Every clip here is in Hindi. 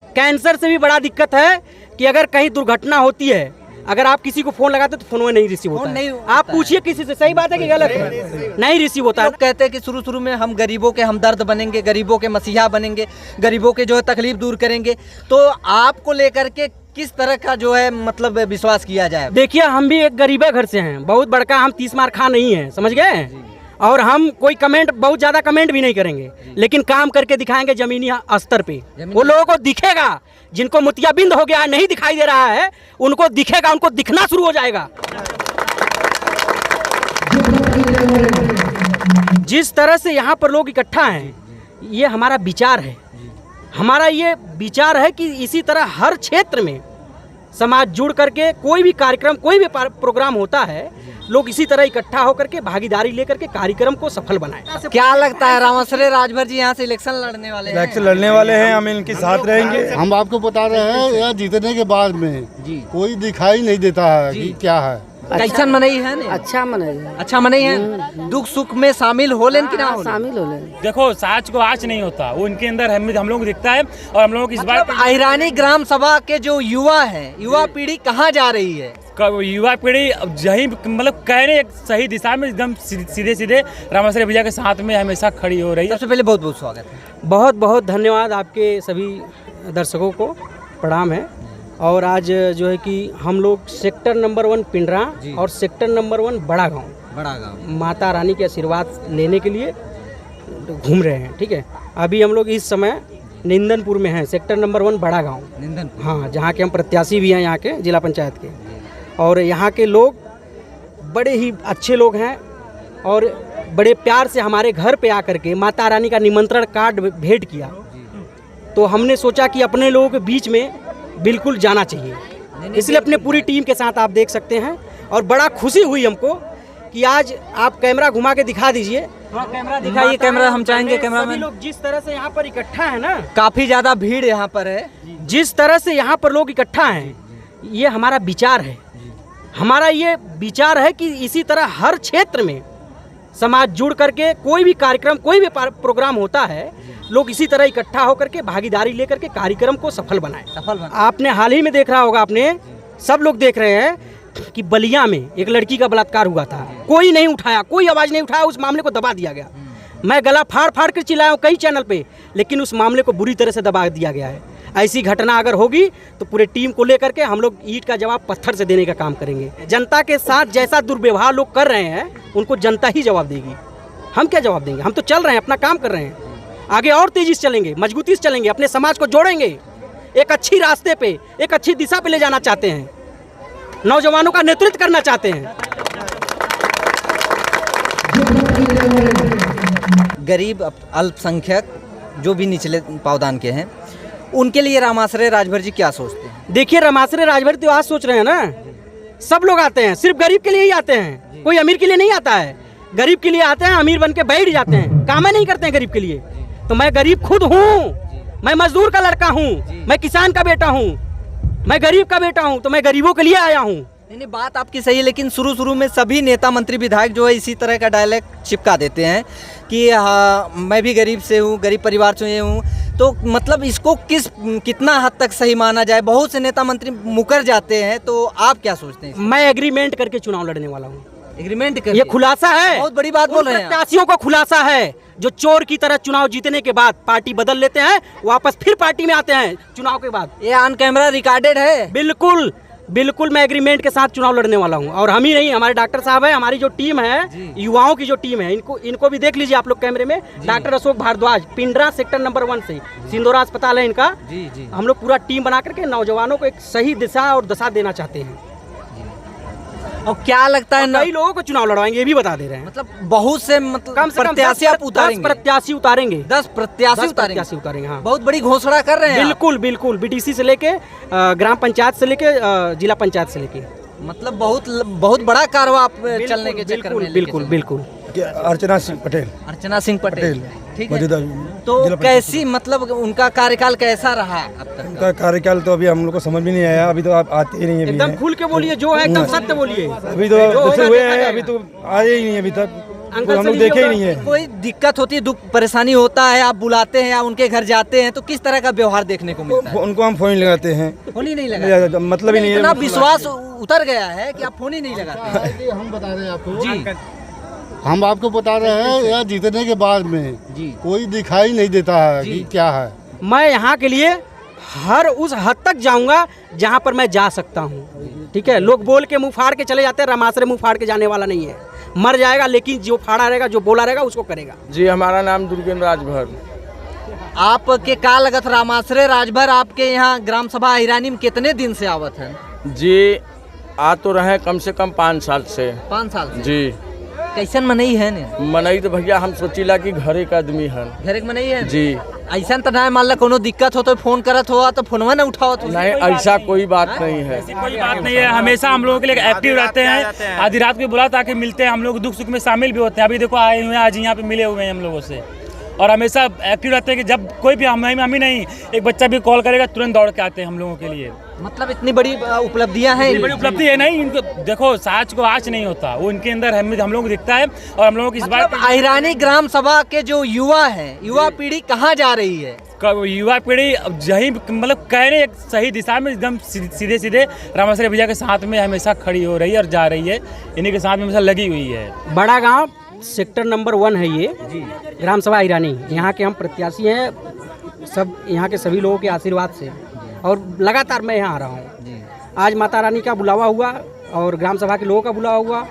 कैंसर से भी बड़ा दिक्कत है कि अगर कहीं दुर्घटना होती है, अगर आप किसी को फोन लगाते तो फोन में नहीं रिसीव होता है। आप पूछिए किसी से, सही बात है कि गलत है? नहीं रिसीव होता है। लोग कहते हैं कि शुरू में हम गरीबों के हमदर्द बनेंगे, गरीबों के मसीहा बनेंगे, गरीबों के जो है तकलीफ दूर करेंगे। तो आपको लेकर के किस तरह का जो है मतलब विश्वास किया जाए? देखिए, हम भी एक गरीबे घर से हैं, बहुत बड़का हम 30 मार खा नहीं है, समझ गए? और हम कोई कमेंट, बहुत ज्यादा कमेंट भी नहीं करेंगे, लेकिन काम करके दिखाएंगे जमीनी स्तर पे। वो लोगों को दिखेगा, जिनको मोतियाबिंद हो गया है, नहीं दिखाई दे रहा है, उनको दिखेगा, उनको दिखना शुरू हो जाएगा। जिस तरह से यहाँ पर लोग इकट्ठा हैं, ये हमारा विचार है। हमारा ये विचार है कि इसी तरह हर क्षेत्र में समाज जुड़ करके कोई भी कार्यक्रम, कोई भी प्रोग्राम होता है, लोग इसी तरह इकट्ठा होकर के भागीदारी लेकर के कार्यक्रम को सफल बनाएं। क्या लगता है रामाश्रय राजभर जी यहाँ से इलेक्शन लड़ने वाले हैं? इलेक्शन लड़ने वाले हैं, हम इनके साथ रहेंगे। हम आपको बता रहे हैं, यह जीतने के बाद में जी कोई दिखाई नहीं देता है कि क्या है। कैसन मनई है ना? अच्छा मनई है। दुख सुख में शामिल हो लेन कि ना हो? शामिल हो ले। देखो, साच को आज नहीं होता, वो इनके अंदर हम लोगों को दिखता है। और हम लोगों की इस बार अहिरानी ग्राम सभा के जो युवा हैं, युवा पीढ़ी कहाँ जा रही है? युवा पीढ़ी यही मतलब कह रहे एक सही दिशा में एकदम सीधे रामाश्रय भैया के साथ में हमेशा खड़ी हो रही है। सबसे पहले बहुत बहुत स्वागत है। बहुत बहुत धन्यवाद आपके सभी दर्शकों को, प्रणाम है। और आज जो है कि हम लोग सेक्टर नंबर 1 पिंडरा और सेक्टर नंबर 1 बड़ा गांव माता रानी के आशीर्वाद लेने के लिए घूम रहे हैं। ठीक है, अभी हम लोग इस समय निंदनपुर में हैं, सेक्टर नंबर 1 बड़ा गांव निंदनपुर। हाँ, जहाँ के हम प्रत्याशी भी हैं, यहाँ के जिला पंचायत के। और यहाँ के लोग बड़े ही अच्छे लोग हैं और बड़े प्यार से हमारे घर पे आकर के माता रानी का निमंत्रण कार्ड भेंट किया। तो हमने सोचा कि अपने लोगों के बीच में बिल्कुल जाना चाहिए, इसलिए अपने पूरी टीम के साथ आप देख सकते हैं। और बड़ा खुशी हुई हमको कि आज आप कैमरा घुमा के दिखा दीजिए, कैमरा दिखाइए। कैमरा हम चाहेंगे, कैमरा में लोग जिस तरह से यहाँ पर इकट्ठा है ना, काफी ज्यादा भीड़ यहाँ पर है। जिस तरह से यहाँ पर लोग इकट्ठा हैं, ये हमारा विचार है। हमारा ये विचार है कि इसी तरह हर क्षेत्र में समाज जुड़ करके कोई भी कार्यक्रम, कोई भी प्रोग्राम होता है, लोग इसी तरह इकट्ठा होकर के भागीदारी लेकर के कार्यक्रम को सफल बनाएं। आपने हाल ही में देख रहा होगा, आपने सब लोग देख रहे हैं कि बलिया में एक लड़की का बलात्कार हुआ था। कोई नहीं उठाया, कोई आवाज़ नहीं उठाया, उस मामले को दबा दिया गया। मैं गला फाड़ फाड़ कर चिल्लाया हूँ कई चैनल पे, लेकिन उस मामले को बुरी तरह से दबा दिया गया है। ऐसी घटना अगर होगी तो पूरे टीम को लेकर के हम लोग ईंट का जवाब पत्थर से देने का काम करेंगे। जनता के साथ जैसा दुर्व्यवहार लोग कर रहे हैं, उनको जनता ही जवाब देगी। हम क्या जवाब देंगे? हम तो चल रहे हैं, अपना काम कर रहे हैं। आगे और तेजी से चलेंगे, मजबूती से चलेंगे, अपने समाज को जोड़ेंगे, एक अच्छी रास्ते पे, एक अच्छी दिशा पे ले जाना चाहते हैं, नौजवानों का नेतृत्व करना चाहते हैं। गरीब अल्पसंख्यक जो भी निचले पावदान के हैं, उनके लिए रामाश्रय राजभर जी क्या सोचते हैं? देखिए, रामाश्रय राजभर तो आज सोच रहे हैं ना, सब लोग आते हैं, सिर्फ गरीब के लिए ही आते हैं, कोई अमीर के लिए नहीं आता है। गरीब के लिए आते हैं, अमीर बन के बैठ जाते हैं, काम नहीं करते हैं गरीब के लिए। तो मैं गरीब खुद हूँ, मैं मजदूर का लड़का हूँ, मैं किसान का बेटा हूँ, मैं गरीब का बेटा हूँ, तो मैं गरीबों के लिए आया हूँ। नहीं, बात आपकी सही है, लेकिन शुरू में सभी नेता मंत्री विधायक जो है इसी तरह का डायलॉग चिपका देते हैं कि हाँ, मैं भी गरीब से हूँ, गरीब परिवार से हूँ। तो मतलब इसको कितना हद तक सही माना जाए? बहुत से नेता मंत्री मुकर जाते हैं, तो आप क्या सोचते हैं? मैं एग्रीमेंट करके चुनाव लड़ने वाला हूँ। एग्रीमेंट कर, ये खुलासा है, बहुत बड़ी बात बोल रहे हैं। प्रत्याशियों को खुलासा है जो चोर की तरह चुनाव जीतने के बाद पार्टी बदल लेते हैं, वापस फिर पार्टी में आते हैं चुनाव के बाद। ये ऑन कैमरा रिकॉर्डेड है। बिल्कुल बिल्कुल, मैं एग्रीमेंट के साथ चुनाव लड़ने वाला हूं। और हम ही नहीं, हमारे डॉक्टर साहब है, हमारी जो टीम है, युवाओं की जो टीम है, इनको भी देख लीजिए आप लोग कैमरे में। Doctor Ashok Bhardwaj, Pindra sector number 1 से, सिंदोरा अस्पताल है इनका। हम लोग पूरा टीम बना करके नौजवानों को एक सही दिशा और दशा देना चाहते हैं। और क्या लगता है, कई लोगों को चुनाव लड़वाएंगे, ये भी बता दे रहे हैं। मतलब बहुत से मतलब कम से कम 10 प्रत्याशी उतारेंगे। 10 प्रत्याशी उतारेंगे। हाँ, बहुत बड़ी घोषणा कर रहे हैं। बिल्कुल बिल्कुल, बीटीसी से लेके ग्राम पंचायत से लेके जिला पंचायत से लेके, मतलब बहुत बड़ा कारवा चलने के चक्कर में। बिल्कुल बिल्कुल। अर्चना सिंह पटेल ठीक है। तो कैसी मतलब उनका कार्यकाल कैसा रहा अब तक? उनका कार्यकाल तो अभी हम लोग को समझ में नहीं आया। अभी तो आप आते ही नहीं है, एकदम खुल के बोलिए, जो है एकदम सत्य बोलिए। अभी तो हुए हैं, अभी तो आए ही नहीं अभी तक। वो हम लोग देखे ही नहीं है। कोई दिक्कत होती है, दुख परेशानी होता है, आप बुलाते हैं या उनके घर जाते हैं तो किस तरह का व्यवहार देखने को मिलता है? उनको हम फोन ही लगाते हैं, फोन ही नहीं लगा, मतलब ही नहीं इतना है। विश्वास उतर गया है कि आप फोन ही नहीं लगाते। हम बता रहे हैं आपको जी हम आपको बता रहे हैं यह जीतने के बाद में जी कोई दिखाई नहीं देता है जी। कि क्या है। मैं यहाँ के लिए हर उस हद तक जाऊंगा जहाँ पर मैं जा सकता हूँ। ठीक है, लोग बोल के मुंह फाड़ के चले जाते हैं, रामाश्रय मुंह फाड़ के जाने वाला नहीं है, मर जाएगा लेकिन जो फाड़ा रहेगा, जो बोला रहेगा उसको करेगा। जी, हमारा नाम दुर्गेंद्र राजभर। आपके का लगत रामाश्रय राजभर आपके यहाँ ग्राम सभा अहिरानी में कितने दिन से आवत है? जी, आ तो रहे कम से कम 5 साल से। 5 साल से। जी, कैसन मनई है ने? मनई तो भैया हम सोचिला कि घरे का आदमी है। घर के मनई है जी, ऐसा तो नहीं, मान ला कोनो दिक्कत हो तो फोन करत हो तो फोनवा ना उठावत हो? नहीं ऐसा कोई बात नहीं है। ऐसी कोई बात नहीं है, हमेशा हम लोगों के लिए एक्टिव रहते हैं। आधी रात को बुला ताकि मिलते हैं, हम लोग दुख सुख में शामिल भी होते हैं। अभी देखो आए हुए हैं, आज यहाँ पे मिले हुए हैं हम लोगों से, और हमेशा एक्टिव रहते हैं कि जब कोई भी हम ही नहीं, एक बच्चा भी कॉल करेगा तुरंत दौड़ के आते हैं हम लोगों के लिए। मतलब इतनी बड़ी उपलब्धियां हैं? ये बड़ी उपलब्धि है नहीं इनको, देखो साज को आज नहीं होता, वो इनके अंदर हम लोगों को दिखता है। और हम लोगों की इस बात मतलब अहिरानी ग्राम सभा के जो युवा हैं, युवा पीढ़ी कहाँ जा रही है? युवा पीढ़ी यही मतलब कह रहे एक सही दिशा में एकदम सीधे सीधे रामाश्रय भैया के साथ में हमेशा खड़ी हो रही है और जा रही है, इन्हीं के साथ में हमेशा लगी हुई है। बड़ा गांव सेक्टर नंबर 1 है ये ग्राम सभा अहिरानी। यहाँ के हम प्रत्याशी हैं, सब यहाँ के सभी लोगों के आशीर्वाद से, और लगातार मैं यहाँ आ रहा हूँ। आज माता रानी का बुलावा हुआ और ग्राम सभा के लोगों का बुलावा हुआ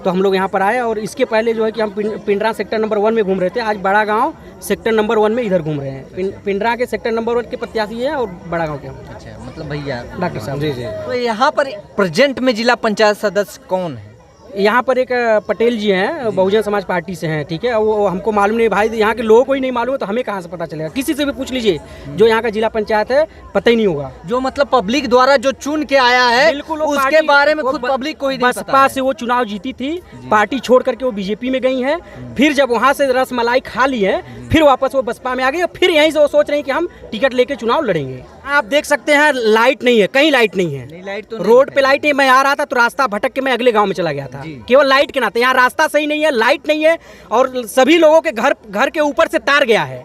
तो हम लोग यहाँ पर आए। और इसके पहले जो है कि हम पिंडरा सेक्टर नंबर 1 में घूम रहे थे, आज बड़ा गांव सेक्टर नंबर 1 में इधर घूम रहे हैं। पिंडरा के सेक्टर नंबर 1 के प्रत्याशी हैं और बड़ा गांव के हम। अच्छा, मतलब भैया डॉक्टर साहब जी। तो यहाँ पर प्रेजेंट में जिला पंचायत सदस्य कौन है? यहाँ पर एक पटेल जी हैं, बहुजन समाज पार्टी से हैं। ठीक है, वो हमको मालूम नहीं भाई, यहाँ के लोगों को ही नहीं मालूम है तो हमें कहाँ से पता चलेगा? किसी से भी पूछ लीजिए, जो यहाँ का जिला पंचायत है पता ही नहीं होगा। जो मतलब पब्लिक द्वारा जो चुन के आया है बिल्कुल, वो उसके पार्टी- बारे में वो खुद पब्लिक को ही नहीं पता बसपा है। से वो चुनाव जीती थी, पार्टी छोड़ करके वो बीजेपी में गई हैं। फिर जब वहाँ से रसमलाई खा ली है, फिर वापस वो बसपा में आ गई और फिर यहीं से वो सोच रहे हैं कि हम टिकट लेके चुनाव लड़ेंगे। आप देख सकते हैं लाइट नहीं है, कहीं लाइट नहीं है। लाइट तो रोड पे लाइट है। मैं आ रहा था तो रास्ता भटक के मैं अगले गांव में चला गया था, केवल लाइट के नाते। यहाँ रास्ता सही नहीं है, लाइट नहीं है, और सभी लोगों के घर के ऊपर से तार गया है।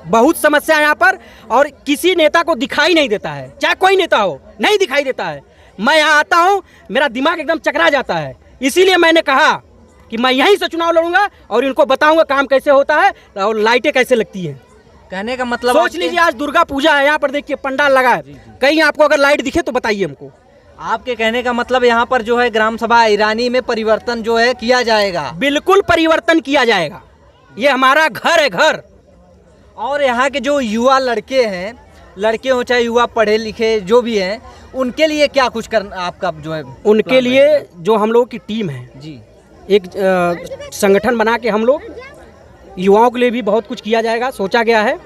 बहुत समस्या है यहाँ पर, और किसी नेता को दिखाई नहीं देता है, चाहे कोई नेता हो, नहीं दिखाई देता है। मैं यहाँ आता हूँ, मेरा दिमाग एकदम चकरा जाता है। इसीलिए मैंने कहा कि मैं यहीं से चुनाव लड़ूंगा और इनको बताऊंगा काम कैसे होता है और लाइटें कैसे लगती हैं। कहने का मतलब सोच लीजिए, आज दुर्गा पूजा है, यहाँ पर देखिए पंडाल लगा है, कहीं आपको अगर लाइट दिखे तो बताइए हमको। आपके कहने का मतलब यहाँ पर जो है ग्राम सभा अहिरानी में परिवर्तन जो है किया जाएगा? बिल्कुल परिवर्तन किया जाएगा, ये हमारा घर है, घर। और यहाँ के जो युवा लड़के हैं, लड़के हो चाहे युवा पढ़े लिखे जो भी हैं, उनके लिए क्या कुछ करना आपका जो है? उनके लिए जो हम लोगों की टीम है जी, एक संगठन बना के हम लोग युवाओं के लिए भी बहुत कुछ किया जाएगा, सोचा गया है।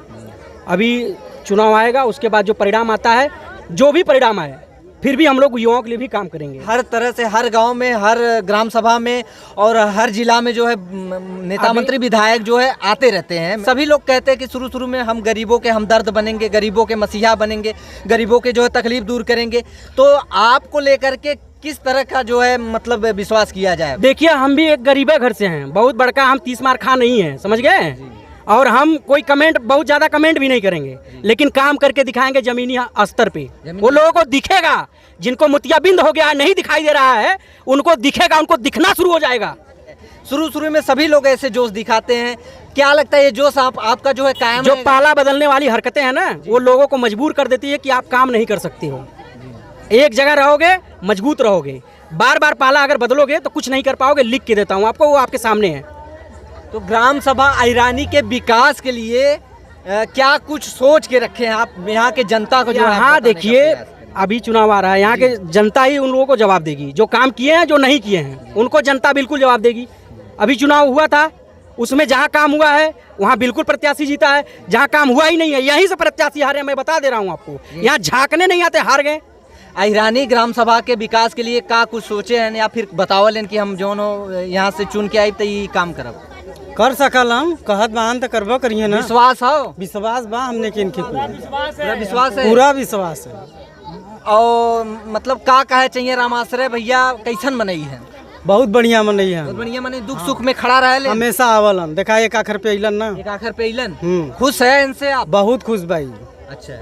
अभी चुनाव आएगा, उसके बाद जो परिणाम आता है, जो भी परिणाम आए, फिर भी हम लोग युवाओं के लिए भी काम करेंगे। हर तरह से हर गांव में, हर ग्राम सभा में और हर जिला में जो है नेता मंत्री विधायक जो है आते रहते हैं। सभी लोग कहते हैं कि शुरू में हम गरीबों के हमदर्द बनेंगे, गरीबों के मसीहा बनेंगे, गरीबों के जो है तकलीफ दूर करेंगे। तो आपको लेकर के किस तरह का जो है मतलब विश्वास किया जाए? देखिए, हम भी एक गरीबे घर से हैं, बहुत बड़का हम 30 मार खा नहीं है, समझ गए? और हम कोई कमेंट, बहुत ज़्यादा कमेंट भी नहीं करेंगे, लेकिन काम करके दिखाएंगे जमीनी स्तर पे। वो लोगों को दिखेगा, जिनको मोतियाबिंद हो गया नहीं दिखाई दे रहा है, उनको दिखेगा, उनको दिखना शुरू हो जाएगा। शुरू में सभी लोग ऐसे जोश दिखाते हैं, क्या लगता है ये जोश आपका जो है कायम जो रहेगा? पाला बदलने वाली हरकतें हैं ना, वो लोगों को मजबूर कर देती है कि आप काम नहीं कर सकते हो। एक जगह रहोगे मजबूत रहोगे, बार बार पाला अगर बदलोगे तो कुछ नहीं कर पाओगे। लिख के देता हूँ आपको, वो आपके सामने है। तो ग्राम सभा अहिरानी के विकास के लिए क्या कुछ सोच के रखे हैं आप यहाँ के जनता को? जो है यहाँ देखिए, अभी चुनाव आ रहा है, यहाँ के जनता ही उन लोगों को जवाब देगी, जो काम किए हैं, जो नहीं किए हैं, उनको जनता बिल्कुल जवाब देगी। अभी चुनाव हुआ था, उसमें जहाँ काम हुआ है वहाँ बिल्कुल प्रत्याशी जीता है, जहाँ काम हुआ ही नहीं है यहीं से प्रत्याशी हारे। मैं बता दे रहा हूँ आपको, यहाँ झांकने नहीं आते, हार गए। अहिरानी ग्राम सभा के विकास के लिए का कुछ सोचे हैं या फिर बतावल कि हम जो यहाँ से चुन के आई तो ये काम करब? कर सकल, हम कहत बहान तो करबो करिए ना। विश्वास हो? विश्वास बा हमने के इनके पूरा विश्वास है? पूरा विश्वास है। और मतलब का कहे चाहिए रामाश्रय भैया कैसन बनई है? बहुत बढ़िया मनई है बहुत बढ़िया माने दुख सुख में खड़ा रहे हमेशा आवलन देखा एक आखिर पे अइलन ना एक आखिर पे इलन हम्म। खुश है इनसे आप? बहुत खुश भाई। अच्छा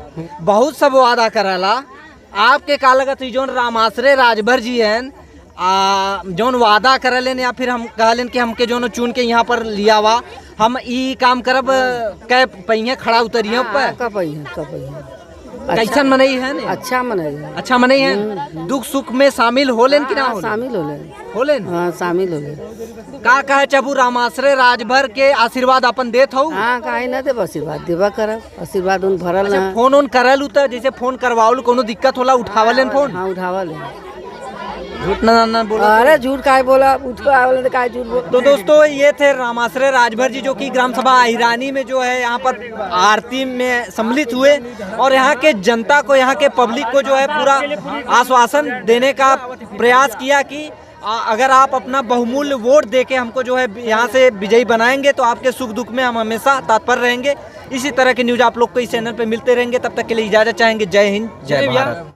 बहुत सब वादा करला आपके का लगत है जोन रामाश्रय राजभर जी हैं जोन वादा करलेन या फिर हम कहलेन कि हमके जोन चुन के यहाँ पर लिया हुआ हम ई काम करब कै पहिए खड़ा उतरिए ऊपर कैसन मनई है ने? अच्छा मनई है। अच्छा मनई है दुख सुख में शामिल होलेन कि ना होलेन? शामिल होले। होलेन हाँ शामिल होले। का कहे चबू रामाश्रय राजभर के आशीर्वाद अपन देत हो? हाँ काहे ना देब आशीर्वाद देबा करब आशीर्वाद उन भरल ना। फोन ओन करल त जैसे फोन करवाउल कोनो दिक्कत होला उठावलेन फोन? हाँ उठावल। झूठ ना बोला। अरे झूठ काहे बोला उठो आवले तो काहे झूठ बोल। तो दोस्तों ये थे रामाश्रय राजभर जी जो कि ग्राम सभा अहिरानी में जो है यहाँ पर आरती में सम्मिलित हुए और यहाँ के जनता को यहाँ के पब्लिक को जो है पूरा आश्वासन देने का प्रयास किया कि अगर आप अपना बहुमूल्य वोट देके हमको जो है यहाँ से विजयी बनाएंगे तो आपके सुख दुख में हम हमेशा तत्पर रहेंगे। इसी तरह के न्यूज आप लोग को इस चैनल पे मिलते रहेंगे। तब तक के लिए इजाजत चाहेंगे। जय हिंद जय भारत।